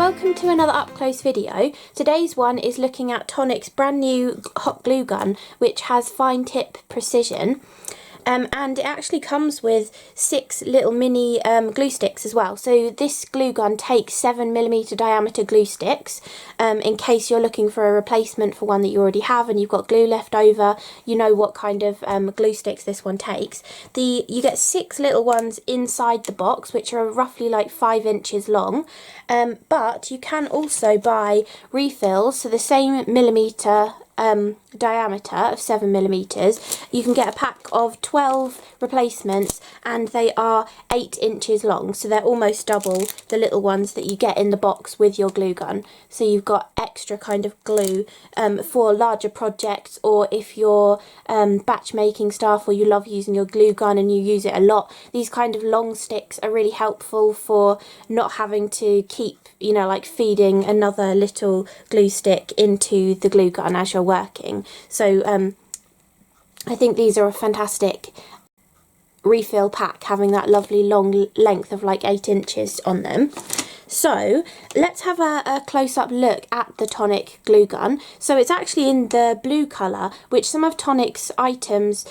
welcome to another up close video. Today's one is looking at Tonic's brand new hot glue gun, which has fine tip precision. And it actually comes with 6 little mini glue sticks as well. So this glue gun takes 7mm diameter glue sticks in case you're looking for a replacement for one that you already have and you've got glue left over. You know what kind of glue sticks this one takes. You get 6 little ones inside the box, which are roughly like 5 inches long. But you can also buy refills, so the same millimeter diameter of 7mm. You can get a pack of 12 replacements and they are 8 inches long, so they're almost double the little ones that you get in the box with your glue gun. So you've got extra kind of glue for larger projects, or if you're batch making stuff or you love using your glue gun and you use it a lot. These kind of long sticks are really helpful for not having to keep, you know, like feeding another little glue stick into the glue gun as you're working. So I think these are a fantastic refill pack, having that lovely long length of like 8 inches on them. So let's have a close-up look at the Tonic glue gun. So it's actually in the blue colour, which some of Tonic's items,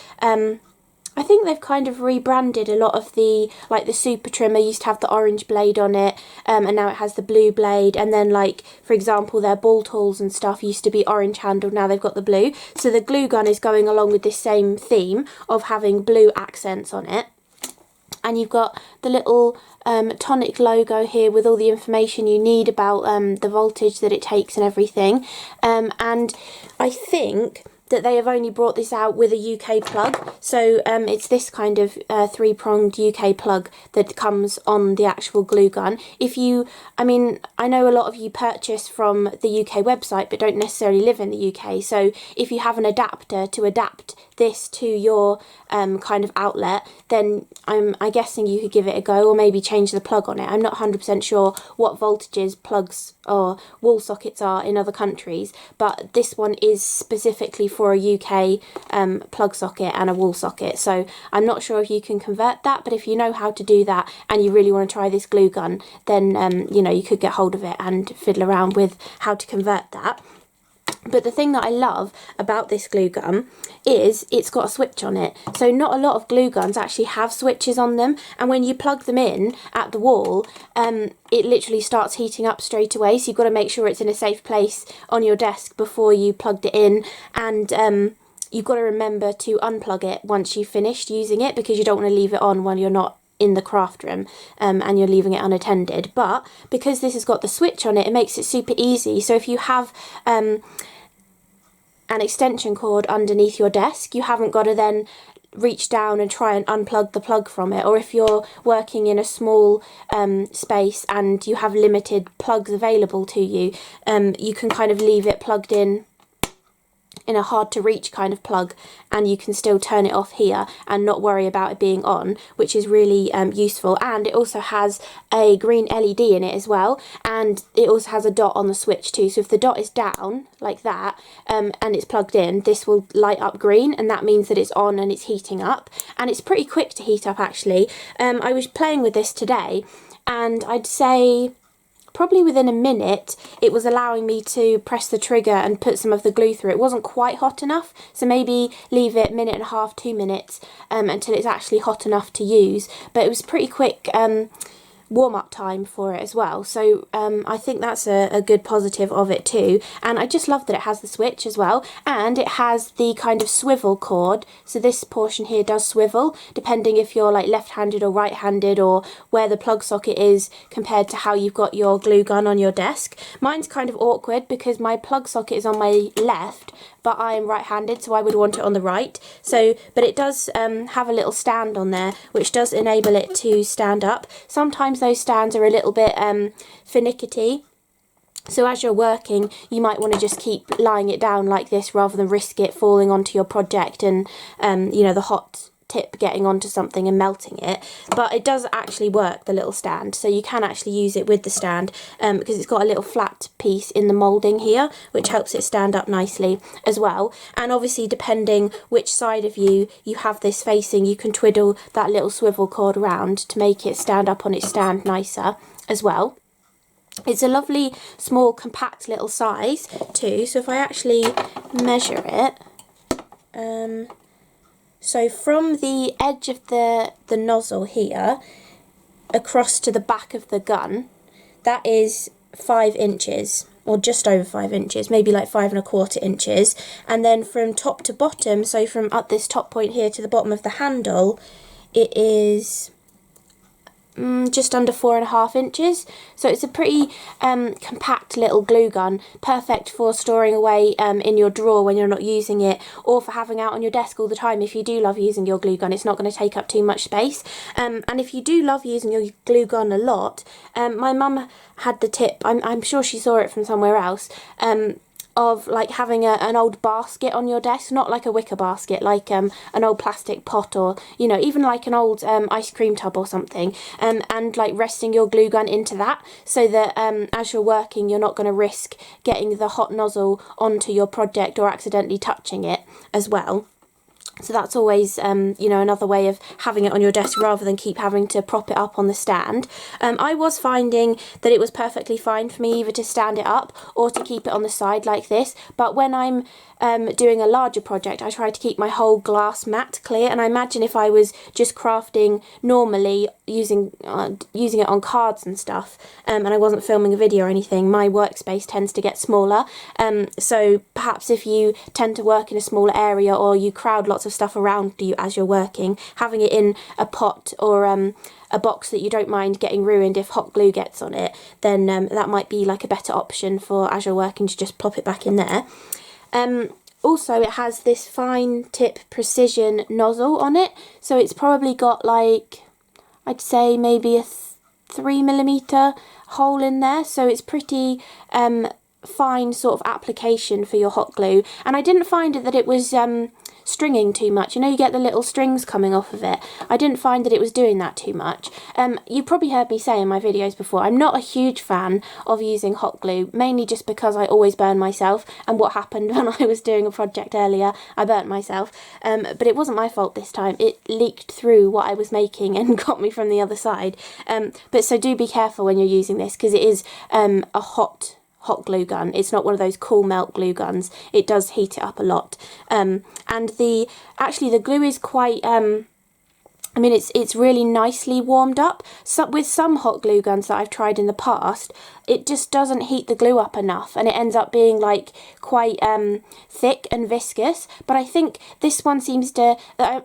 I think they've kind of rebranded a lot of the, like the super trimmer used to have the orange blade on it, and now it has the blue blade. And then, like, for example, their ball tools and stuff used to be orange handled, now they've got the blue. So the glue gun is going along with this same theme of having blue accents on it. And you've got the little Tonic logo here with all the information you need about the voltage that it takes and everything. And I think that they have only brought this out with a UK plug, so it's this kind of 3-pronged UK plug that comes on the actual glue gun. I mean, I know a lot of you purchase from the UK website but don't necessarily live in the UK, so if you have an adapter to adapt this to your kind of outlet, then I'm guessing you could give it a go, or maybe change the plug on it. I'm not 100% sure what voltages plugs or wall sockets are in other countries, but this one is specifically for a UK plug socket and a wall socket, so I'm not sure if you can convert that, but if you know how to do that and you really want to try this glue gun, then you know, you could get hold of it and fiddle around with how to convert that. But the thing that I love about this glue gun is it's got a switch on it. So not a lot of glue guns actually have switches on them, and when you plug them in at the wall, it literally starts heating up straight away. So you've got to make sure it's in a safe place on your desk before you plugged it in, and you've got to remember to unplug it once you've finished using it, because you don't want to leave it on when you're not in the craft room and you're leaving it unattended. But because this has got the switch on it, it makes it super easy. So if you have an extension cord underneath your desk, you haven't got to then reach down and try and unplug the plug from it. Or if you're working in a small space and you have limited plugs available to you, you can kind of leave it plugged in a hard to reach kind of plug, and you can still turn it off here and not worry about it being on, which is really useful. And it also has a green LED in it as well, and it also has a dot on the switch too. So if the dot is down like that and it's plugged in, this will light up green, and that means that it's on and it's heating up, and it's pretty quick to heat up actually. I was playing with this today, and I'd say probably within a minute it was allowing me to press the trigger and put some of the glue through. It wasn't quite hot enough, so maybe leave it 1.5 minutes, 2 minutes until it's actually hot enough to use. But it was pretty quick warm-up time for it as well, so I think that's a good positive of it too. And I just love that it has the switch as well, and it has the kind of swivel cord, so this portion here does swivel depending if you're like left-handed or right-handed, or where the plug socket is compared to how you've got your glue gun on your desk. Mine's kind of awkward because my plug socket is on my left, but I am right-handed, so I would want it on the right. So, but it does have a little stand on there, which does enable it to stand up. Sometimes those stands are a little bit finicky, so as you're working you might want to just keep lying it down like this rather than risk it falling onto your project and you know, the hot tip getting onto something and melting it. But it does actually work, the little stand, so you can actually use it with the stand because it's got a little flat piece in the moulding here which helps it stand up nicely as well. And obviously depending which side of you have this facing, you can twiddle that little swivel cord around to make it stand up on its stand nicer as well. It's a lovely, small, compact little size too. So if I actually measure it, so from the edge of the nozzle here, across to the back of the gun, that is 5 inches, or just over 5 inches, maybe like 5¼ inches. And then from top to bottom, so from at this top point here to the bottom of the handle, it is just under 4½ inches. So it's a pretty compact little glue gun, perfect for storing away in your drawer when you're not using it, or for having out on your desk all the time. If you do love using your glue gun, it's not going to take up too much space. And if you do love using your glue gun a lot, my mum had the tip, I'm sure she saw it from somewhere else, of like having an old basket on your desk, not like a wicker basket, like an old plastic pot, or you know, even like an old ice cream tub or something, and like resting your glue gun into that, so that as you're working you're not going to risk getting the hot nozzle onto your project or accidentally touching it as well. So that's always, you know, another way of having it on your desk rather than keep having to prop it up on the stand. I was finding that it was perfectly fine for me either to stand it up or to keep it on the side like this. But when I'm doing a larger project, I try to keep my whole glass mat clear. And I imagine if I was just crafting normally using it on cards and stuff, and I wasn't filming a video or anything, my workspace tends to get smaller. So perhaps if you tend to work in a smaller area, or you crowd lots of stuff around you as you're working, having it in a pot or a box that you don't mind getting ruined if hot glue gets on it, then that might be like a better option for as you're working, to just plop it back in there. Also, it has this fine tip precision nozzle on it, so it's probably got like, I'd say maybe a 3mm hole in there, so it's pretty fine sort of application for your hot glue. And I didn't find that it was stringing too much. You know, you get the little strings coming off of it. I didn't find that it was doing that too much. You probably heard me say in my videos before, I'm not a huge fan of using hot glue, mainly just because I always burn myself, and what happened when I was doing a project earlier, I burnt myself. But it wasn't my fault this time. It leaked through what I was making and got me from the other side. But so do be careful when you're using this, because it is a hot glue gun. It's not one of those cool melt glue guns. It does heat it up a lot. And actually the glue is quite I mean, it's really nicely warmed up. So with some hot glue guns that I've tried in the past, it just doesn't heat the glue up enough, and it ends up being like quite thick and viscous. But I think this one seems to,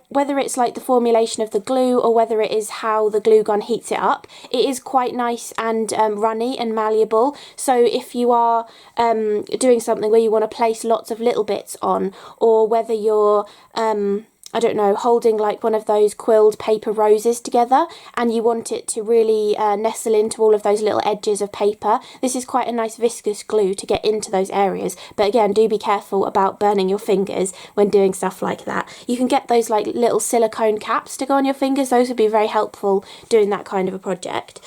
whether it's like the formulation of the glue or whether it is how the glue gun heats it up, it is quite nice and runny and malleable. So if you are doing something where you want to place lots of little bits on, or whether you're I don't know, holding like one of those quilled paper roses together, and you want it to really nestle into all of those little edges of paper, this is quite a nice viscous glue to get into those areas. But again, do be careful about burning your fingers when doing stuff like that. You can get those like little silicone caps to go on your fingers. Those would be very helpful doing that kind of a project.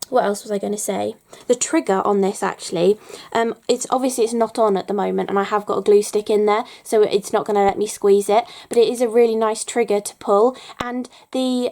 What else was I going to say? The trigger on this, actually, it's not on at the moment, and I have got a glue stick in there, so it's not going to let me squeeze it, but it is a really nice trigger to pull. And the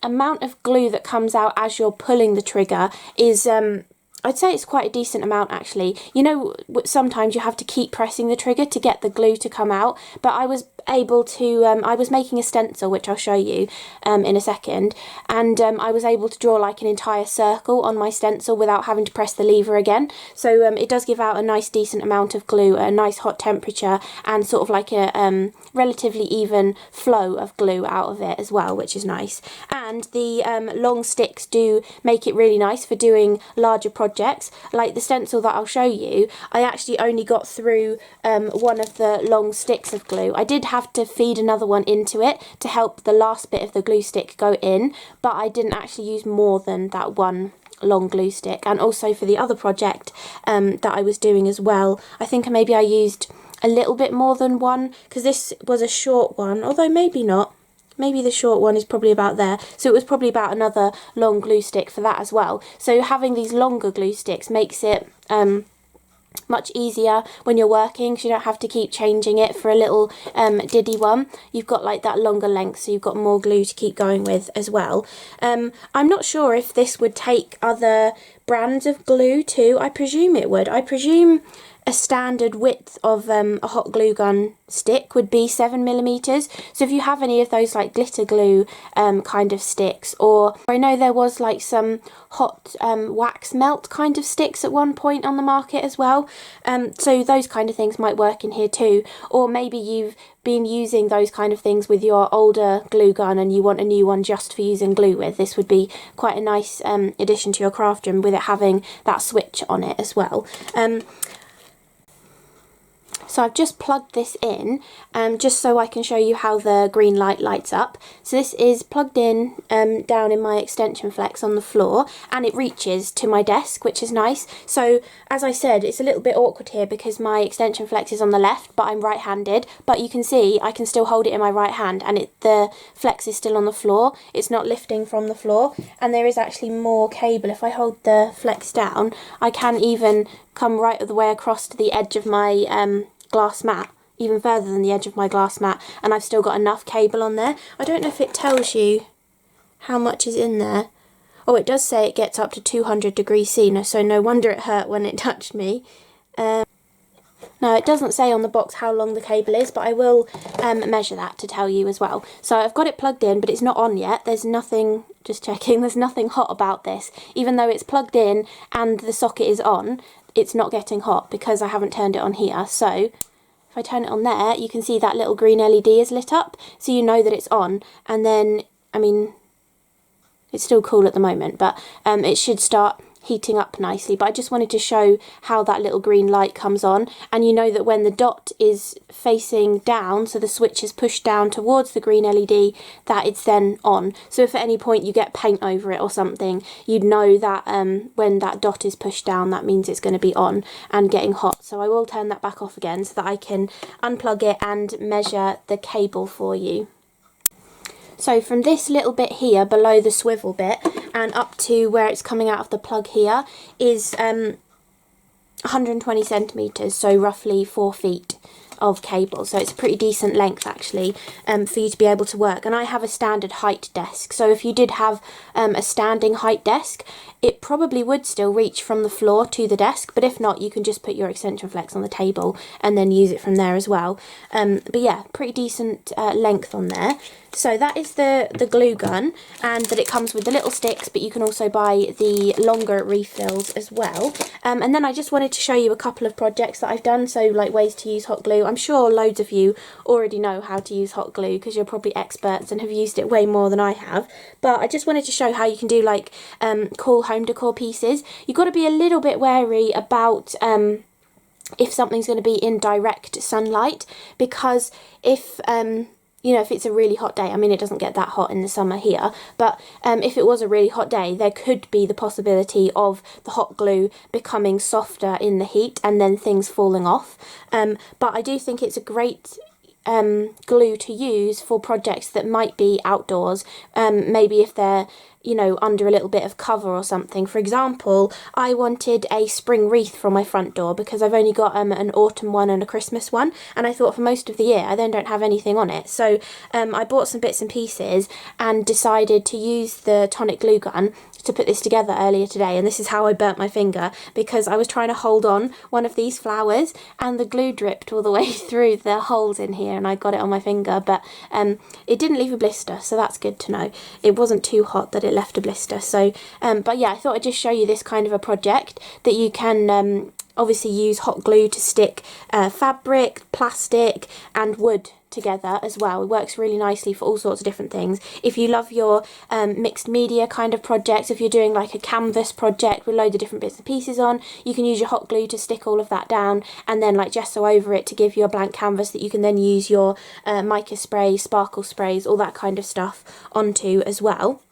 amount of glue that comes out as you're pulling the trigger is I'd say it's quite a decent amount, actually. You know, sometimes you have to keep pressing the trigger to get the glue to come out, but I was able to, I was making a stencil, which I'll show you in a second, and I was able to draw like an entire circle on my stencil without having to press the lever again. So it does give out a nice decent amount of glue at a nice hot temperature, and sort of like a relatively even flow of glue out of it as well, which is nice. And the long sticks do make it really nice for doing larger projects. Like the stencil that I'll show you, I actually only got through one of the long sticks of glue. I did have to feed another one into it to help the last bit of the glue stick go in, but I didn't actually use more than that one long glue stick. And also for the other project that I was doing as well, I think maybe I used a little bit more than one, because this was a short one, although maybe not. Maybe the short one is probably about there. So it was probably about another long glue stick for that as well. So having these longer glue sticks makes it much easier when you're working, because you don't have to keep changing it for a little diddy one. You've got like that longer length, so you've got more glue to keep going with as well. I'm not sure if this would take other brands of glue too. I presume it would. I presume a standard width of a hot glue gun stick would be 7mm. So if you have any of those like glitter glue kind of sticks, or I know there was like some hot wax melt kind of sticks at one point on the market as well, so those kind of things might work in here too. Or maybe you've been using those kind of things with your older glue gun and you want a new one just for using glue with. This would be quite a nice addition to your craft room with it having that switch on it as well. So I've just plugged this in just so I can show you how the green light lights up. So this is plugged in down in my extension flex on the floor, and it reaches to my desk, which is nice. So as I said, it's a little bit awkward here because my extension flex is on the left, but I'm right-handed. But you can see I can still hold it in my right hand, and the flex is still on the floor. It's not lifting from the floor, and there is actually more cable. If I hold the flex down, I can even come right the way across to the edge of my glass mat, even further than the edge of my glass mat, and I've still got enough cable on there. I don't know if it tells you how much is in there. Oh, it does say it gets up to 200 degrees C, so no wonder it hurt when it touched me. No, it doesn't say on the box how long the cable is, but I will measure that to tell you as well. So I've got it plugged in, but it's not on yet. There's nothing, just checking, there's nothing hot about this. Even though it's plugged in and the socket is on, it's not getting hot because I haven't turned it on here. So if I turn it on there, you can see that little green LED is lit up, so you know that it's on. And then, I mean, it's still cool at the moment, but it should start heating up nicely. But I just wanted to show how that little green light comes on, and you know that when the dot is facing down, so the switch is pushed down towards the green LED, that it's then on. So if at any point you get paint over it or something, you'd know that when that dot is pushed down, that means it's going to be on and getting hot. So I will turn that back off again so that I can unplug it and measure the cable for you. So from this little bit here below the swivel bit and up to where it's coming out of the plug here is 120 centimetres, so roughly 4 feet of cable. So it's a pretty decent length actually for you to be able to work. And I have a standard height desk, so if you did have a standing height desk, it probably would still reach from the floor to the desk, but if not, you can just put your extension flex on the table and then use it from there as well. But yeah, pretty decent length on there. So that is the glue gun, and that it comes with the little sticks, but you can also buy the longer refills as well. And then I just wanted to show you a couple of projects that I've done, so like ways to use hot glue. I'm sure loads of you already know how to use hot glue because you're probably experts and have used it way more than I have. But I just wanted to show how you can do like cool home decor pieces. You've got to be a little bit wary about if something's going to be in direct sunlight, because if you know, if it's a really hot day, I mean, it doesn't get that hot in the summer here, but if it was a really hot day, there could be the possibility of the hot glue becoming softer in the heat and then things falling off. But I do think it's a great glue to use for projects that might be outdoors, maybe if they're, you know, under a little bit of cover or something. For example, I wanted a spring wreath for my front door because I've only got an autumn one and a Christmas one, and I thought for most of the year I then don't have anything on it. So I bought some bits and pieces and decided to use the Tonic glue gun to put this together earlier today, and this is how I burnt my finger, because I was trying to hold on one of these flowers and the glue dripped all the way through the holes in here and I got it on my finger, but it didn't leave a blister, so that's good to know. It wasn't too hot that it left a blister. So but yeah, I thought I'd just show you this kind of a project that you can obviously use hot glue to stick fabric, plastic and wood together as well. It works really nicely for all sorts of different things. If you love your mixed media kind of projects, if you're doing like a canvas project with loads of different bits and pieces on, you can use your hot glue to stick all of that down and then like gesso over it to give you a blank canvas that you can then use your mica spray, sparkle sprays, all that kind of stuff onto as well.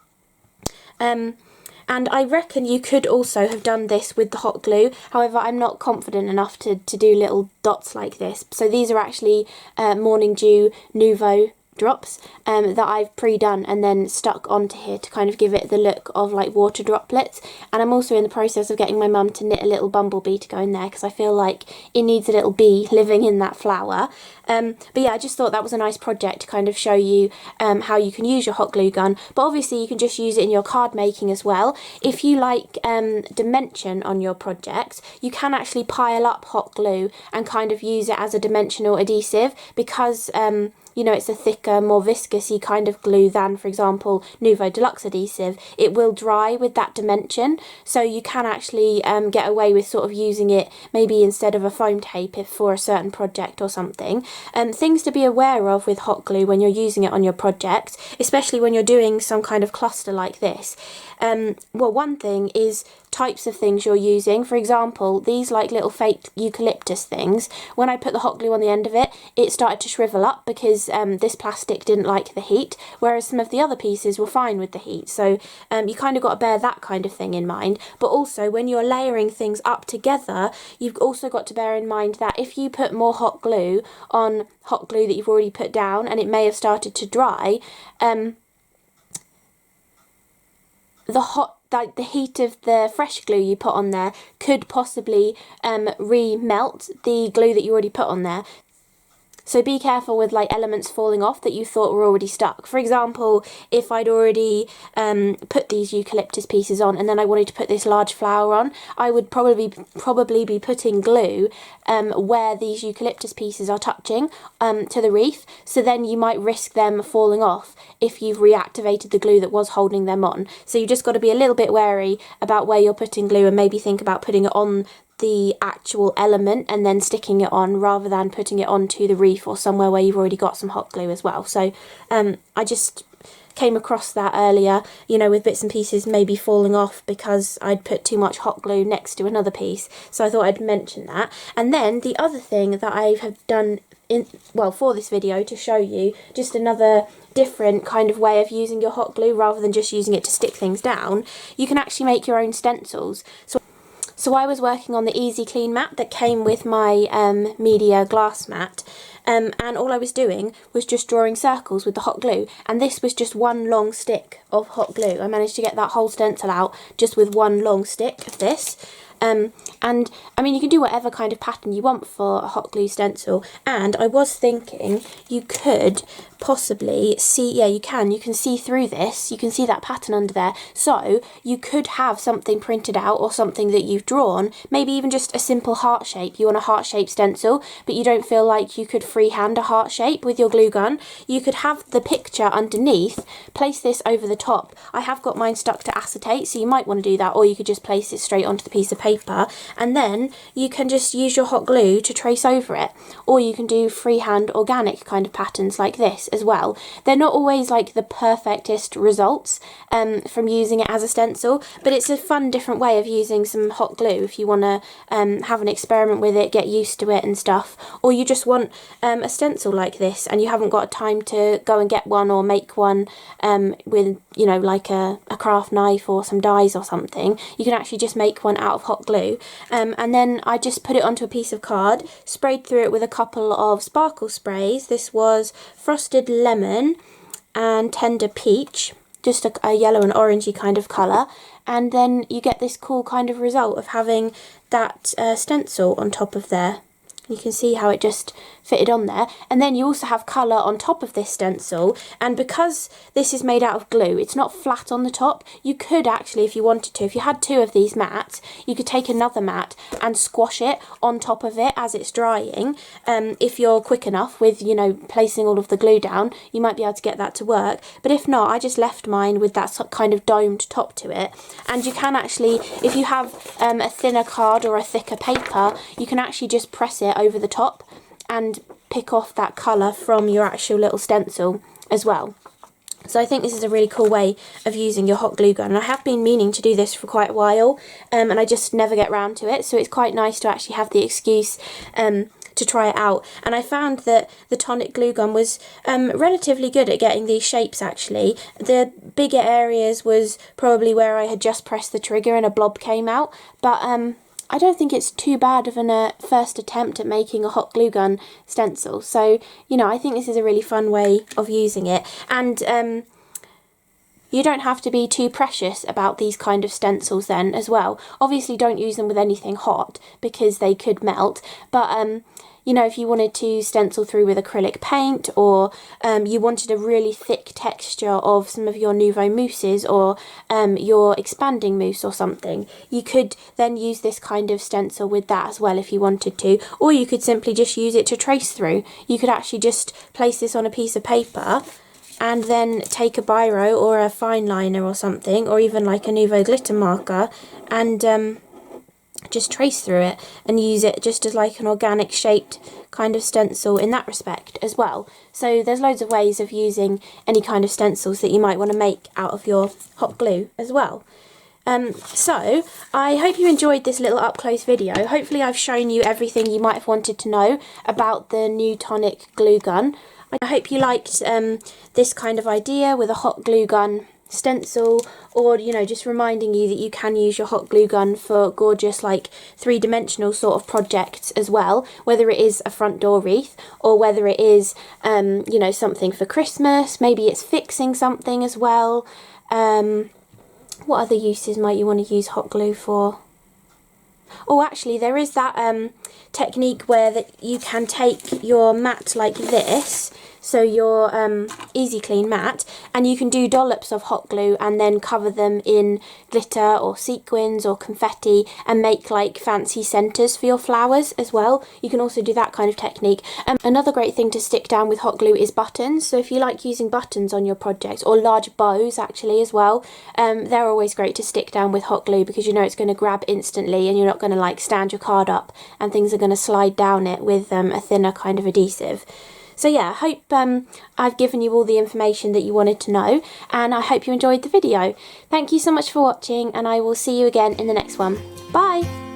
And I reckon you could also have done this with the hot glue. However, I'm not confident enough to do little dots like this. So these are actually Morning Dew Nuvo drops that I've pre-done and then stuck onto here to kind of give it the look of like water droplets. And I'm also in the process of getting my mum to knit a little bumblebee to go in there because I feel like it needs a little bee living in that flower. But yeah, I just thought that was a nice project to kind of show you how you can use your hot glue gun, but obviously you can just use it in your card making as well. If you like dimension on your projects, you can actually pile up hot glue and kind of use it as a dimensional adhesive because you know, it's a thicker, more viscousy kind of glue than, for example, Nuvo Deluxe adhesive. It will dry with that dimension, so you can actually get away with sort of using it maybe instead of a foam tape if for a certain project or something. Things to be aware of with hot glue when you're using it on your projects, especially when you're doing some kind of cluster like this. Well, one thing is types of things you're using. For example, these like little fake eucalyptus things, when I put the hot glue on the end of it, it started to shrivel up because this plastic didn't like the heat, whereas some of the other pieces were fine with the heat. So you kind of got to bear that kind of thing in mind. But also when you're layering things up together, you've also got to bear in mind that if you put more hot glue on hot glue that you've already put down and it may have started to dry, the heat of the fresh glue you put on there could possibly re-melt the glue that you already put on there. So be careful with like elements falling off that you thought were already stuck. For example, if I'd already put these eucalyptus pieces on and then I wanted to put this large flower on, I would probably be putting glue where these eucalyptus pieces are touching to the wreath. So then you might risk them falling off if you've reactivated the glue that was holding them on. So you just got to be a little bit wary about where you're putting glue and maybe think about putting it on the actual element and then sticking it on rather than putting it onto the wreath or somewhere where you've already got some hot glue as well. So I just came across that earlier, you know, with bits and pieces maybe falling off because I'd put too much hot glue next to another piece. So I thought I'd mention that. And then the other thing that I have done for this video to show you just another different kind of way of using your hot glue rather than just using it to stick things down, you can actually make your own stencils. So I was working on the Easy Clean mat that came with my media glass mat, and all I was doing was just drawing circles with the hot glue, and this was just one long stick of hot glue. I managed to get that whole stencil out just with one long stick of this. And I mean, you can do whatever kind of pattern you want for a hot glue stencil, and I was thinking you could possibly see, yeah, you can see through this, you can see that pattern under there, so you could have something printed out or something that you've drawn, maybe even just a simple heart shape. You want a heart shape stencil but you don't feel like you could freehand a heart shape with your glue gun, you could have the picture underneath, place this over the top. I have got mine stuck to acetate, so you might want to do that, or you could just place it straight onto the piece of paper and then you can just use your hot glue to trace over it, or you can do freehand organic kind of patterns like this as well. They're not always like the perfectest results from using it as a stencil, but it's a fun different way of using some hot glue if you want to have an experiment with it, get used to it and stuff, or you just want a stencil like this and you haven't got time to go and get one or make one with, you know, like a craft knife or some dies or something. You can actually just make one out of hot glue, and then I just put it onto a piece of card, sprayed through it with a couple of sparkle sprays. This was Frosted Lemon and Tender Peach, just a yellow and orangey kind of colour, and then you get this cool kind of result of having that stencil on top of there. You can see how it just fitted on there, and then you also have colour on top of this stencil, and because this is made out of glue, it's not flat on the top. You could actually, if you wanted to, if you had two of these mats, you could take another mat and squash it on top of it as it's drying. If you're quick enough with, you know, placing all of the glue down, you might be able to get that to work, but if not, I just left mine with that kind of domed top to it. And you can actually, if you have a thinner card or a thicker paper, you can actually just press it over the top and pick off that colour from your actual little stencil as well. So I think this is a really cool way of using your hot glue gun, and I have been meaning to do this for quite a while, and I just never get round to it, so it's quite nice to actually have the excuse to try it out. And I found that the Tonic glue gun was relatively good at getting these shapes actually. The bigger areas was probably where I had just pressed the trigger and a blob came out, but I don't think it's too bad of a first attempt at making a hot glue gun stencil. So, you know, I think this is a really fun way of using it. And you don't have to be too precious about these kind of stencils then as well. Obviously don't use them with anything hot because they could melt, but you know, if you wanted to stencil through with acrylic paint, or you wanted a really thick texture of some of your Nuvo mousses, or your expanding mousse or something, you could then use this kind of stencil with that as well if you wanted to, or you could simply just use it to trace through. You could actually just place this on a piece of paper and then take a biro or a fine liner or something, or even like a Nuvo glitter marker, and just trace through it and use it just as like an organic shaped kind of stencil in that respect as well. So there's loads of ways of using any kind of stencils that you might want to make out of your hot glue as well. So I hope you enjoyed this little up close video. Hopefully I've shown you everything you might have wanted to know about the new Tonic glue gun. I hope you liked this kind of idea with a hot glue gun stencil, or, you know, just reminding you that you can use your hot glue gun for gorgeous like three-dimensional sort of projects as well, whether it is a front door wreath or whether it is you know, something for Christmas. Maybe it's fixing something as well. What other uses might you want to use hot glue for? Oh, actually there is that technique where that you can take your mat like this, so your easy clean mat, and you can do dollops of hot glue and then cover them in glitter or sequins or confetti and make like fancy centres for your flowers as well. You can also do that kind of technique. Another great thing to stick down with hot glue is buttons. So if you like using buttons on your projects, or large bows actually as well, they're always great to stick down with hot glue because you know it's going to grab instantly and you're not going to like stand your card up and things are going to slide down it with a thinner kind of adhesive. So yeah, I hope I've given you all the information that you wanted to know, and I hope you enjoyed the video. Thank you so much for watching, and I will see you again in the next one. Bye!